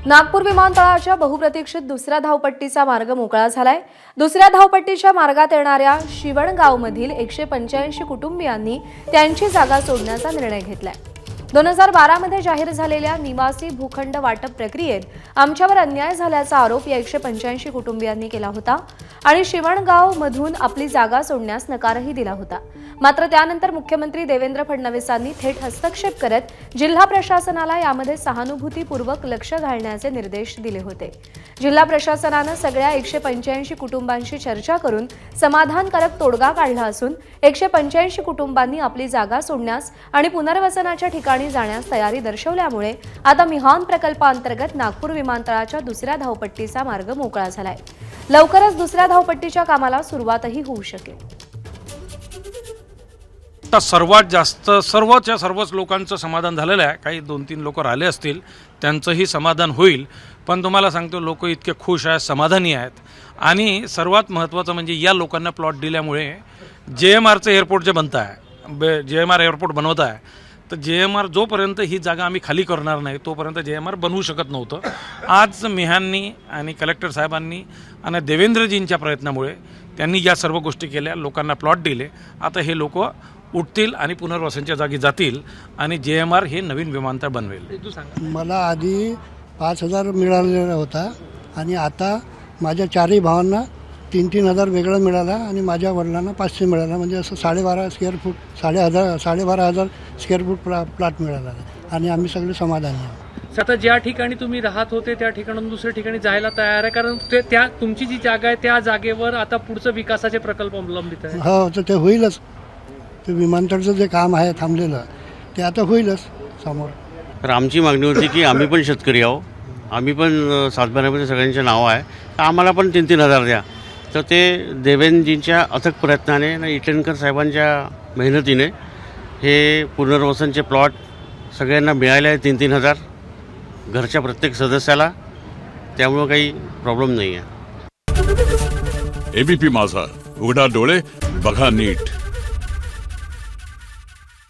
नागपूर विमानतळाच्या बहुप्रतीक्षित दुसऱ्या धावपट्टीचा मार्ग मोकळा झालाय। दुसऱ्या धावपट्टीच्या मार्गात येणाऱ्या शिवणगावमधील 185 कुटुंबियांनी त्यांची जागा सोडण्याचा निर्णय घेतलाय। 2012 मध्ये जाहीर झालेल्या निवासी भूखंड वाटप प्रक्रियेत आमच्यावर अन्याय झाल्याचा आरोप या 185 कुटुंबियांनी केला होता आणि शिवणगावमधून आपली जागा सोडण्यास नकारही दिला होता। मात्र त्यानंतर मुख्यमंत्री देवेंद्र फडणवीसांनी थेट हस्तक्षेप करत जिल्हा प्रशासनाला यामध्ये सहानुभूतीपूर्वक लक्ष घालण्याचे निर्देश दिले होते। जिल्हा प्रशासनाने सगळ्या 185 कुटुंबांशी चर्चा करून समाधानकारक तोडगा काढला असून 185 कुटुंबांनी आपली जागा सोडण्यास आणि पुनर्वसनाच्या ठिकाणी जाण्यास तयारी दर्शवल्यामुळे आता मिहान प्रकल्पांतर्गत नागपूर विमानतळाच्या दुसऱ्या धावपट्टीचा मार्ग मोकळा झालाय। लवकरच दुसऱ्या धावपट्टीच्या कामाला सुरुवातही होऊ शकेल। आता सर्वात जास्त सर्वच लोकांचं समाधान झालेलं आहे। काही 2-3 लोक राहिले असतील, त्यांचंही समाधान होईल। पण तुम्हाला सांगतो, लोक इतके खुश आहेत, समाधानी आहेत। आणि सर्वात महत्त्वाचं म्हणजे या लोकांना प्लॉट दिल्यामुळे JMRचं एअरपोर्ट जे बनतं आहे, JMR एअरपोर्ट बनवत आहे, तर JMR जोपर्यंत ही जागा आम्ही खाली करणार नाही तोपर्यंत JMR बनवू शकत नव्हतं। आज मिहाननी आणि कलेक्टर साहेबांनी आणि देवेंद्रजींच्या प्रयत्नामुळे त्यांनी या सर्व गोष्टी केल्या, लोकांना प्लॉट दिले। आता हे लोक उठतील आणि पुनर्वसनाच्या जागी जातील आणि JMR हे नवीन विमानतळ बनवेल। मला आधी 5,000 मिळालेला होता आणि आता माझ्या 4ही भावांना 3-3 हजार वेगळं मिळाला आणि माझ्या वडिलांना 500 मिळाला। म्हणजे असं 12.5 square foot 12,500 square foot plot मिळाला आणि आम्ही सगळे समाधानी आहोत। आता ज्या ठिकाणी तुम्ही राहत होते त्या ठिकाणून दुसऱ्या ठिकाणी जायला तयार आहे, कारण त्या तुमची जी जागा आहे त्या जागेवर आता पुढचं विकासाचे प्रकल्प अवलंबित आहे। हो, तर ते होईलच। ते विमानतळाचं जे काम आहे थांबलेलं ते आता होईलच समोर। तर आमची मागणी होती की आम्ही पण शेतकरी आहोत, आम्ही पण सातबाऱ्यामध्ये सगळ्यांचे नाव आहे, तर आम्हाला पण 3-3 हजार द्या। तर ते देवेंद्रजींच्या अथक प्रयत्नाने आणि इटनकर साहेबांच्या मेहनतीने हे पुनर्वसनचे प्लॉट सगळ्यांना मिळाले आहे, 3-3 हजार घरच्या प्रत्येक सदस्याला। त्यामुळे काही प्रॉब्लेम नाही आहे। ABP माझा, उघडा डोळे बघा नीट।